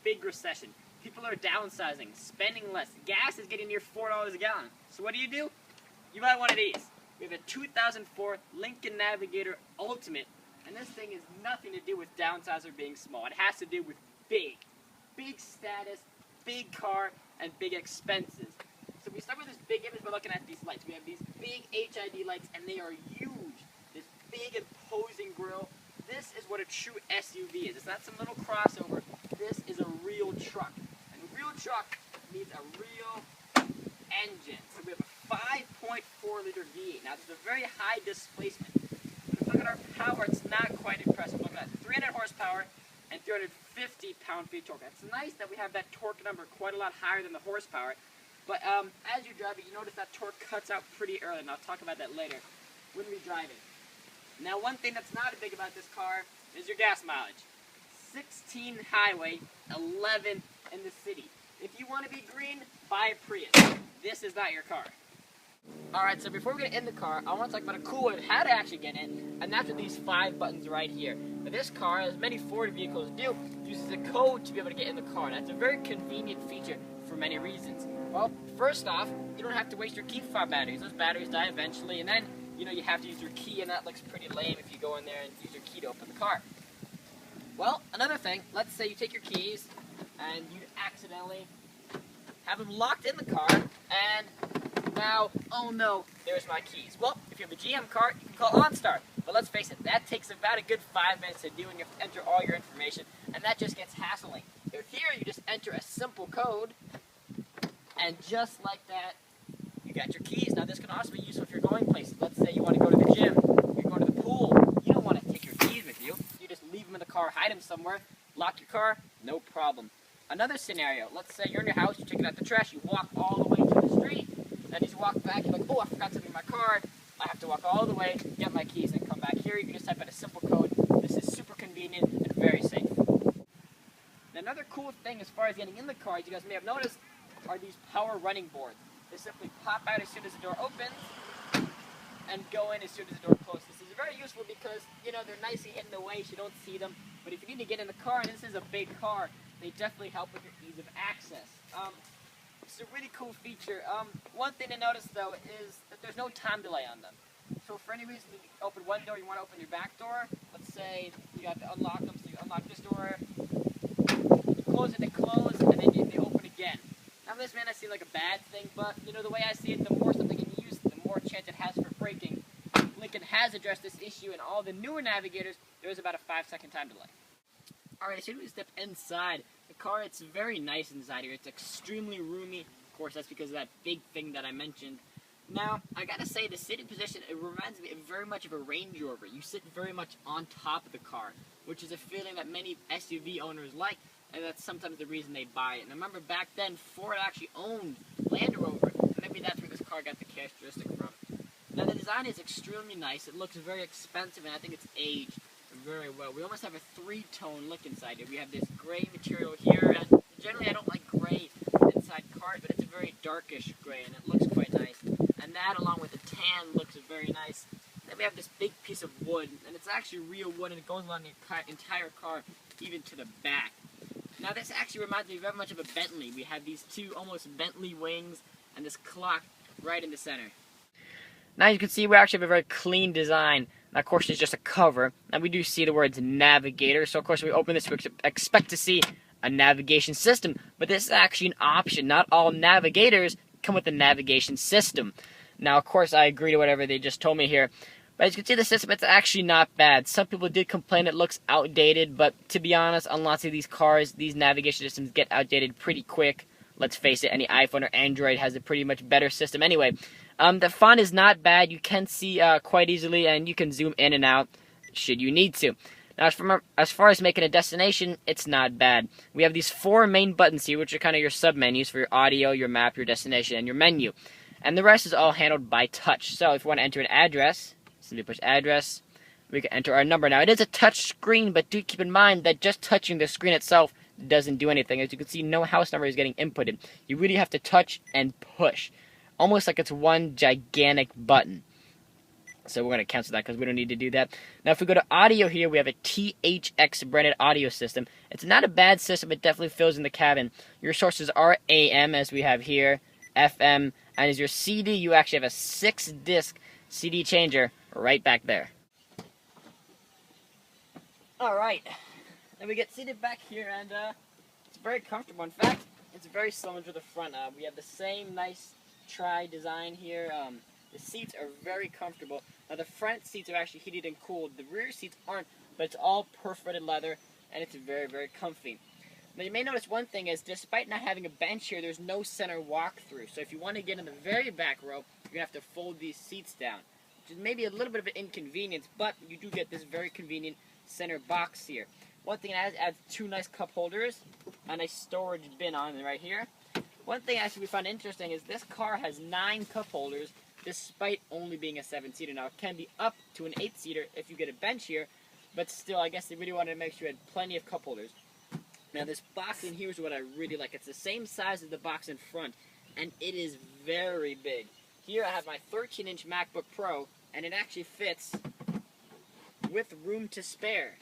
big recession. People are downsizing, spending less. Gas is getting near $4 a gallon. So what do? You buy one of these. We have a 2004 Lincoln Navigator Ultimate, and this thing has nothing to do with downsize or being small. It has to do with big status, big car, and big expenses. So we start with this big image by looking at these lights. We have these big HID lights, and they are huge. This big, imposing grille. This is what a true SUV is. It's not some little crossover. This is a real truck. And a real truck needs a real engine. So we have a 5.4-liter V8. Now, this is a very high displacement. If you look at our power, it's not quite impressive. Look at that, 300 horsepower and 350 pound-feet torque. It's nice that we have that torque number quite a lot higher than the horsepower. But as you drive it, you notice that torque cuts out pretty early, and I'll talk about that later when we drive it. Now, one thing that's not big about this car is your gas mileage. 16 highway, 11 in the city. If you want to be green, buy a Prius. This is not your car. Alright, so before we get in the car, I want to talk about a cool way of how to actually get in, and that's with these 5 buttons right here. Now, this car, as many Ford vehicles do, uses a code to be able to get in the car. That's a very convenient feature for many reasons. Well, first off, you don't have to waste your key fob batteries. Those batteries die eventually, and then, you have to use your key, and that looks pretty lame if you go in there and use your key to open the car. Well, another thing, let's say you take your keys, and you accidentally have them locked in the car, and now, oh no, there's my keys. Well, if you have a GM car, you can call OnStar. But let's face it, that takes about a good 5 minutes to do, and you have to enter all your information, and that just gets hassling. If here, you just enter a simple code, and just like that, you got your keys. Now, this can also be useful if you're going places. Let's say you want to go to the gym, you're going to the pool. You don't want to take your keys with you. You just leave them in the car, hide them somewhere, lock your car, no problem. Another scenario, let's say you're in your house, you're taking out the trash, you walk all the way to the street, and as you walk back, you're like, oh, I forgot something in my car. I have to walk all the way, get my keys, and come back here. You can just type in a simple code. This is super convenient and very safe. Now, another cool thing as far as getting in the car, as you guys may have noticed, are these power running boards. They simply pop out as soon as the door opens and go in as soon as the door closes. This is very useful because, they're nicely hidden away so you don't see them. But if you need to get in the car, and this is a big car, they definitely help with your ease of access. It's a really cool feature. One thing to notice, though, is that there's no time delay on them. So for any reason you open one door, you want to open your back door, let's say you have to unlock them, so you unlock this door, you close it, they close, and then they open again. Now this may not seem like a bad thing, but the way I see it, the more something can be used, the more chance it has for breaking. Lincoln has addressed this issue in all the newer Navigators. There is about a 5-second time delay. Alright, as soon as we step inside the car, it's very nice inside here. It's extremely roomy. Of course, that's because of that big thing that I mentioned. Now, I gotta say, the sitting position, it reminds me very much of a Range Rover. You sit very much on top of the car, which is a feeling that many SUV owners like, and that's sometimes the reason they buy it. And remember, back then, Ford actually owned Land Rover, and maybe that's where this car got the characteristic from. Now, the design is extremely nice. It looks very expensive, and I think it's aged very well. We almost have a 3-tone look inside here. We have this gray material here, and generally I don't like gray inside cars, but it's a very darkish gray, and it looks quite nice. And that, along with the tan, looks very nice. Then we have this big piece of wood, and it's actually real wood, and it goes along the entire car, even to the back. Now, this actually reminds me very much of a Bentley. We have these 2 almost Bentley wings, and this clock right in the center. Now, you can see we actually have a very clean design. Now, of course, it's just a cover. Now, we do see the words Navigator. So, of course, when we open this, we expect to see a navigation system. But this is actually an option. Not all Navigators come with a navigation system. Now, of course, I agree to whatever they just told me here. But as you can see, the system, it's actually not bad. Some people did complain it looks outdated. But to be honest, on lots of these cars, these navigation systems get outdated pretty quick. Let's face it, any iPhone or Android has a pretty much better system anyway. The font is not bad. You can see quite easily, and you can zoom in and out should you need to. Now, as far as making a destination, it's not bad. We have these 4 main buttons here, which are kind of your sub-menus for your audio, your map, your destination, and your menu. And the rest is all handled by touch. So if you want to enter an address, simply push address, we can enter our number. Now, it is a touch screen, but do keep in mind that just touching the screen itself doesn't do anything. As you can see, no house number is getting inputted. You really have to touch and push. Almost like it's one gigantic button. So we're going to cancel that because we don't need to do that. Now if we go to audio here, we have a THX branded audio system. It's not a bad system. It definitely fills in the cabin. Your sources are AM, as we have here, FM, and as your CD, you actually have a 6-disc CD changer right back there. Alright, then we get seated back here, and it's very comfortable. In fact, it's very similar to the front. We have the same nice tri-design here. The seats are very comfortable. Now the front seats are actually heated and cooled. The rear seats aren't, but it's all perforated leather, and it's very, very comfy. Now you may notice one thing is, despite not having a bench here, there's no center walk-through. So if you want to get in the very back row, you're going to have to fold these seats down, which is maybe a little bit of an inconvenience, but you do get this very convenient center box here. One thing it adds 2 nice cup holders and a storage bin on it right here. One thing actually we found interesting is this car has 9 cup holders, despite only being a 7-seater. Now, it can be up to an 8-seater if you get a bench here, but still, I guess they really wanted to make sure you had plenty of cup holders. Now, this box in here is what I really like. It's the same size as the box in front, and it is very big. Here I have my 13-inch MacBook Pro, and it actually fits with room to spare,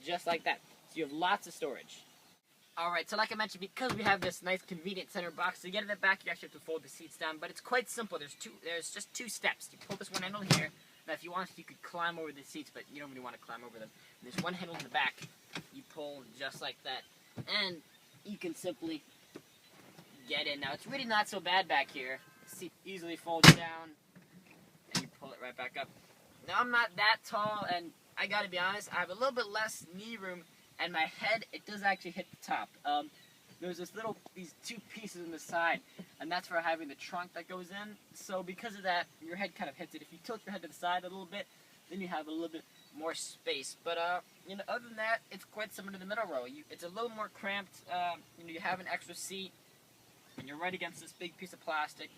just like that. So you have lots of storage. Alright, so like I mentioned, because we have this nice convenient center box, to get in the back you actually have to fold the seats down, but it's quite simple. There's just 2 steps. You pull this one handle here. Now if you want to, you could climb over the seats, but you don't really want to climb over them. And there's one handle in the back. You pull just like that, and you can simply get in. Now it's really not so bad back here. The seat easily folds down, and you pull it right back up. Now I'm not that tall, and I gotta be honest, I have a little bit less knee room, and my head, it does actually hit the top. There's these 2 pieces on the side, and that's for having the trunk that goes in. So because of that, your head kind of hits it. If you tilt your head to the side a little bit, then you have a little bit more space. But other than that, it's quite similar to the middle row. It's a little more cramped. You have an extra seat, and you're right against this big piece of plastic.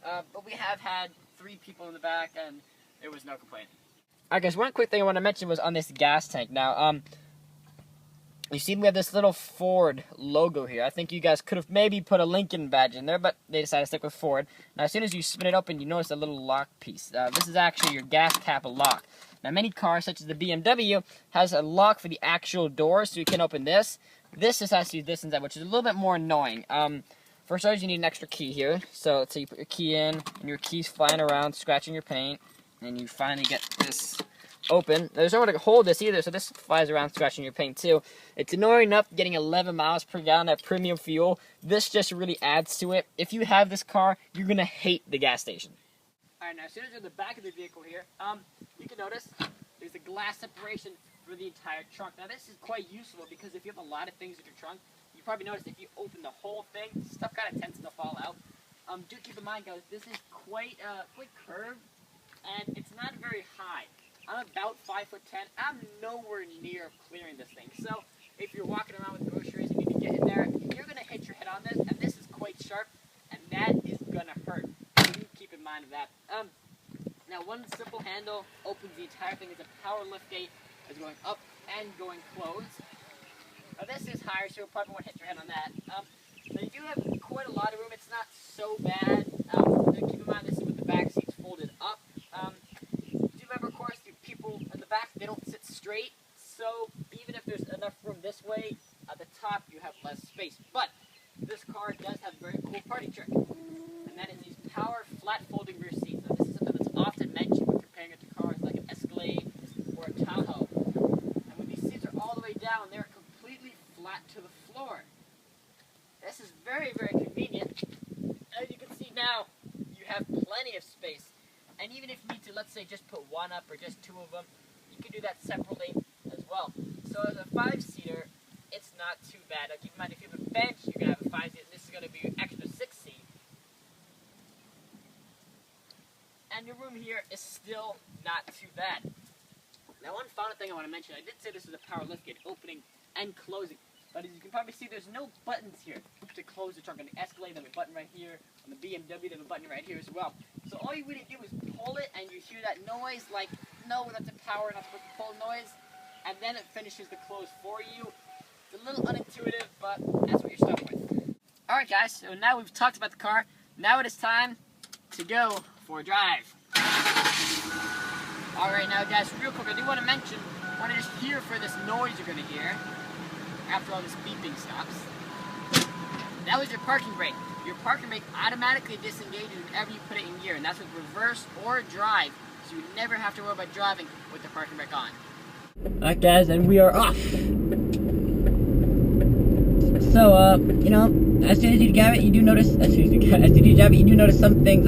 But we have had 3 people in the back, and there was no complaint. Alright guys, one quick thing I want to mention was on this gas tank. Now, you see we have this little Ford logo here. I think you guys could have maybe put a Lincoln badge in there, but they decided to stick with Ford. Now as soon as you spin it open, you notice a little lock piece. This is actually your gas cap lock. Now many cars, such as the BMW, has a lock for the actual door, so you can open this. This just has to use this inside, which is a little bit more annoying. For starters, you need an extra key here. So let's say you put your key in, and your key's flying around, scratching your paint, and you finally get this open. There's nowhere to hold this either, so this flies around scratching your paint too. It's annoying enough getting 11 miles per gallon at premium fuel. This just really adds to it. If you have this car, you're going to hate the gas station. Alright, now as soon as you're in the back of the vehicle here, you can notice there's a glass separation for the entire trunk. Now this is quite useful because if you have a lot of things in your trunk, you probably noticed if you open the whole thing, stuff kind of tends to fall out. Do keep in mind guys, this is quite curved, and it's not very high. I'm about 5'10". I'm nowhere near clearing this thing. So if you're walking around with groceries and you need to get in there, you're going to hit your head on this, and this is quite sharp, and that is going to hurt. So you keep in mind of that. Now one simple handle opens the entire thing. It's a power lift gate. It's going up and going closed. Now this is higher, so you'll probably want to hit your head on that. Now you do have quite a lot of room. It's not so bad. Keep in mind this is with the back seats folded up. Remember, of course, the people in the back, they don't sit straight, so even if there's enough room this way, at the top you have less space. But this car does have a very cool party trick, and that is these power flat folding rear seats. Now this is something that's often mentioned when comparing it to cars like an Escalade or a Tahoe. And when these seats are all the way down, they're completely flat to the floor. This is very, very convenient. As you can see now, you have plenty of space. And even if you need to, let's say, just put one up or just 2 of them, you can do that separately as well. So as a 5-seater, it's not too bad. Now keep in mind, if you have a bench, you're going to have a 5-seater, and this is going to be your extra 6-seat. And your room here is still not too bad. Now one final thing I want to mention, I did say this is a power lift gate, opening and closing. But as you can probably see, there's no buttons here to close the trunk. On the Escalade, there's a button right here. On the BMW, there's a button right here as well. So all you really do is pull it, and you hear that noise, like, no, that's a power, not supposed to pull noise, and then it finishes the close for you. It's a little unintuitive, but that's what you're stuck with. Alright guys, so now we've talked about the car. Now it is time to go for a drive. Alright, now guys, real quick, I do want to mention, I want to just hear for this noise you're going to hear after all this beeping stops. That was your parking brake. Your parking brake automatically disengages whenever you put it in gear, and that's with reverse or drive, so you never have to worry about driving with the parking brake on. Alright guys, and we are off! So, you know, as soon as you drive it, you do notice, some things.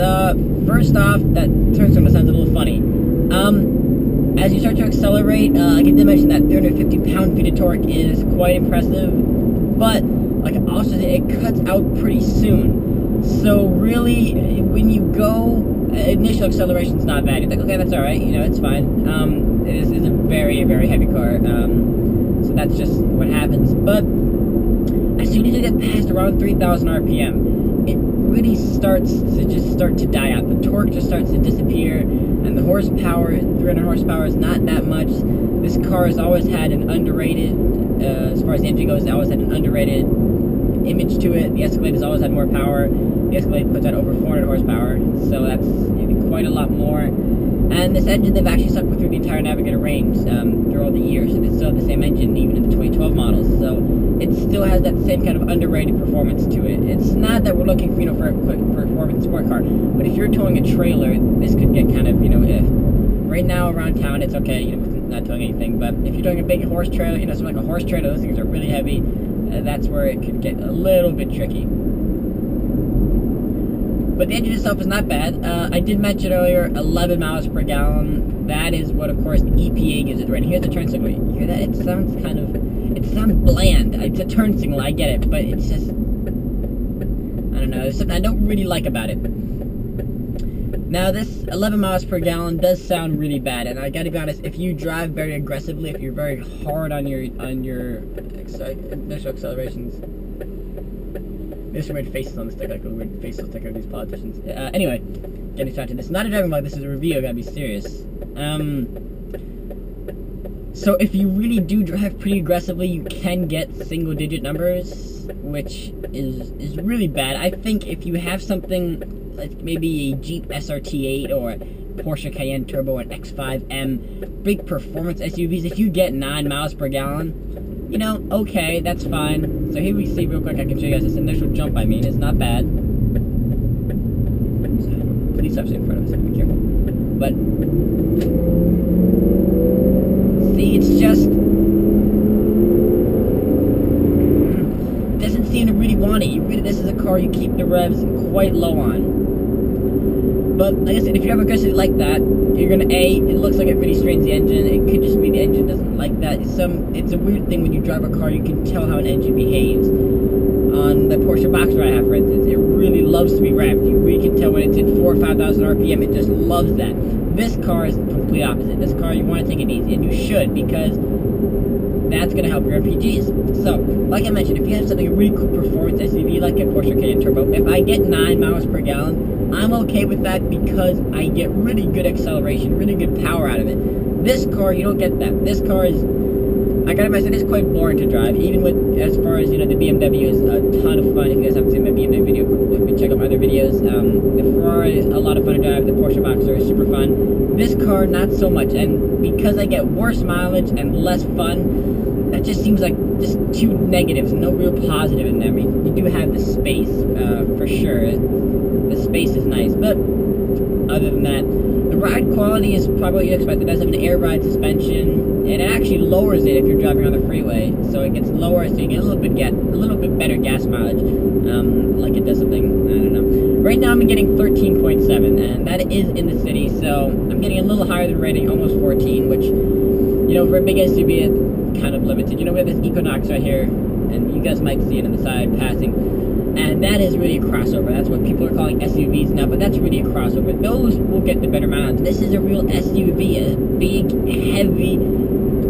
First off, that turn signal sounds a little funny. As you start to accelerate, I did mention that 350 pound-feet of torque is quite impressive, but, like I also said, it cuts out pretty soon. So really, when you go, initial acceleration's not bad. You think, okay, that's alright, you know, it's fine. This is a very, very heavy car, so that's just what happens. But as soon as you get past around 3,000 RPM, it really starts to die out. The torque just starts to disappear, and the horsepower, 300 horsepower, is not that much. This car has always had an underrated, as far as the engine goes, it always had an underrated image to it. The Escalade has always had more power. The Escalade puts out over 400 horsepower, so that's quite a lot more. And this engine they've actually stuck with through the entire Navigator range through all the years, so they still have the same engine even in the 2012 models. So it still has that same kind of underrated performance to it. It's not that we're looking, you know, for a quick performance sport car, but if you're towing a trailer, this could get kind of, you know, if right now around town it's okay, you know, not towing anything. But if you're doing a big horse trailer, you know, something like a horse trailer, those things are really heavy. That's where it could get a little bit tricky. But the engine itself is not bad. I did mention earlier 11 miles per gallon. That is what, of course, the EPA gives it right. Here's the turn signal. You hear that? It sounds bland. It's a turn signal, I get it, but it's just, I don't know, there's something I don't really like about it. Now, this 11 miles per gallon does sound really bad, and I gotta be honest, if you drive very aggressively, if you're very hard on your initial accelerations. There's some weird faces on the stick, like a weird facial sticker of these politicians. Anyway, getting started. This is not a driving vlog, this is a review, I gotta be serious. So if you really do drive pretty aggressively, you can get single-digit numbers, which is really bad. I think if you have something like maybe a Jeep SRT8 or a Porsche Cayenne Turbo and X5M, big performance SUVs, if you get 9 miles per gallon, you know, okay, that's fine. So here we see real quick, I can show you guys this initial jump, I mean, it's not bad. So, police officer in front of us, be careful. But, see, it's just, doesn't seem to really want it. This is a car you keep the revs quite low on. But, like I said, if you have aggressively like that, you're gonna, it looks like it really strains the engine. It could just be the engine doesn't like that. It's a weird thing when you drive a car, you can tell how an engine behaves. On the Porsche Boxer I have, for instance, it really loves to be revved. You really can tell when it's at 4,000 or 5,000 RPM, it just loves that. This car is the complete opposite. This car, you want to take it easy, and you should, because that's going to help your MPGs. So, like I mentioned, if you have something, a really cool performance SUV like a Porsche Cayenne Turbo, if I get 9 miles per gallon, I'm okay with that because I get really good acceleration, really good power out of it. This car, you don't get that. This car is, I gotta imagine, it's quite boring to drive, even with, as far as, you know, the BMW is a ton of fun. If you guys haven't seen my BMW video, you can check out my other videos. The Ferrari is a lot of fun to drive, the Porsche Boxer is super fun. This car, not so much, and because I get worse mileage and less fun, that just seems like just two negatives, no real positive in there. I mean, you do have the space, for sure. The space is nice, but other than that, the ride quality is probably what you expect. It does have an air ride suspension, and it actually lowers it if you're driving on the freeway. So it gets lower, so you get a little bit better gas mileage, like it does something, I don't know. Right now I'm getting 13.7, and that is in the city, so I'm getting a little higher than rating, almost 14, which, you know, for a big SUV, it's kind of limited. You know, we have this Equinox right here, and you guys might see it on the side passing. And that is really a crossover. That's what people are calling SUVs now, but that's really a crossover. Those will get the better mileage. This is a real SUV, a big, heavy,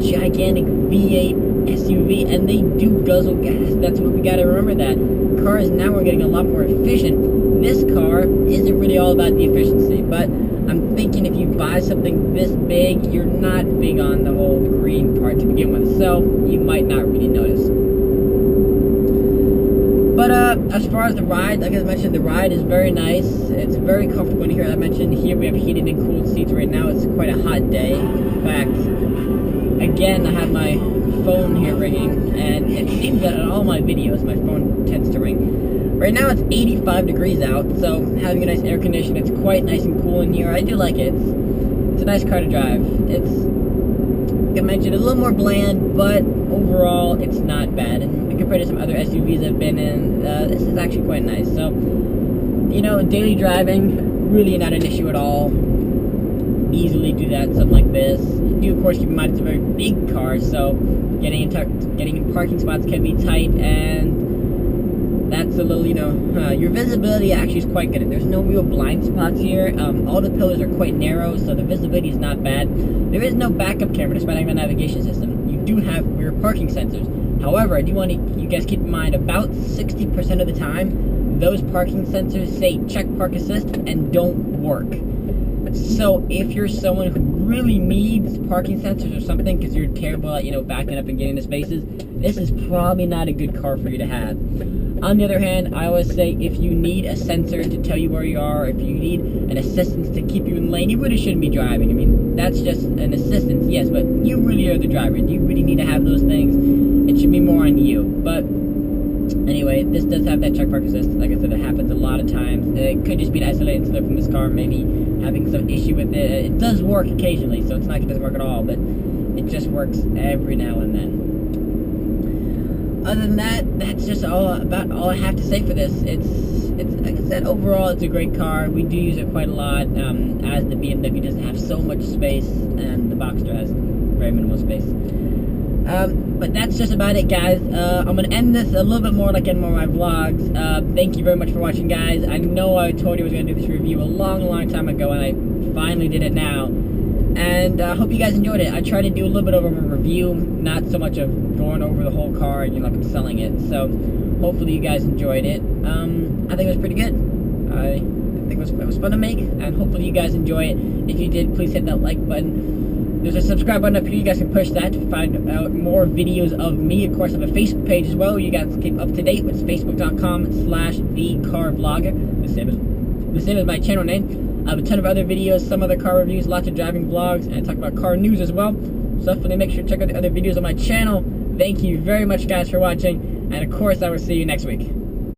gigantic V8 SUV, and they do guzzle gas. That's what we gotta remember, that cars now are getting a lot more efficient. This car isn't really all about the efficiency, but I'm thinking if you buy something this big, you're not big on the whole green part to begin with, so you might not really notice. But, as far as the ride, like I mentioned, the ride is very nice. It's very comfortable in here. I mentioned here we have heated and cooled seats right now. It's quite a hot day. In fact, again, I have my phone here ringing, and it seems that in all my videos, my phone tends to ring. Right now, it's 85 degrees out, so having a nice air condition, it's quite nice and cool in here. I do like it. It's a nice car to drive. It's, like I mentioned, a little more bland, but overall, it's not bad. And compared to some other SUVs I've been in, this is actually quite nice. So, you know, daily driving, really not an issue at all. Easily do that, something like this. You do, of course, keep in mind it's a very big car, so getting in parking spots can be tight, and that's a little, you know, your visibility actually is quite good. There's no real blind spots here. All the pillars are quite narrow, so the visibility is not bad. There is no backup camera despite having a navigation system. You do have rear parking sensors. However, I do want you guys keep in mind about 60% of the time, those parking sensors say check park assist and don't work. So if you're someone who really needs parking sensors or something because you're terrible at, you know, backing up and getting into spaces, this is probably not a good car for you to have. On the other hand, I always say if you need a sensor to tell you where you are, if you need an assistance to keep you in lane, you really shouldn't be driving. I mean, that's just an assistance, yes, but you really are the driver. Do you really need to have those things? It should be more on you. But anyway, this does have that check park assist. Like I said, it happens a lot of times. It could just be an isolated slip from this car, maybe having some issue with it. It does work occasionally, so it's not like it doesn't work at all, but it just works every now and then. Other than that, that's just about all I have to say for this. It's like I said, overall, it's a great car. We do use it quite a lot, as the BMW doesn't have so much space, and the Boxster has very minimal space. But that's just about it, guys. I'm going to end this a little bit more like in more of my vlogs. Thank you very much for watching, guys. I know I told you I was going to do this review a long time ago, and I finally did it now. And I hope you guys enjoyed it. I tried to do a little bit of a review, not so much of going over the whole car and, you know, like I'm selling it. So hopefully you guys enjoyed it. I think it was pretty good. I think it was fun to make, and hopefully you guys enjoy it. If you did, please hit that like button. There's a subscribe button up here. You guys can push that to find out more videos of me. Of course, I have a Facebook page as well. You guys can keep up to date with facebook.com/TheCarVlogger. The same as my channel name. I have a ton of other videos, some other car reviews, lots of driving vlogs, and I talk about car news as well. So definitely make sure to check out the other videos on my channel. Thank you very much, guys, for watching. And of course, I will see you next week.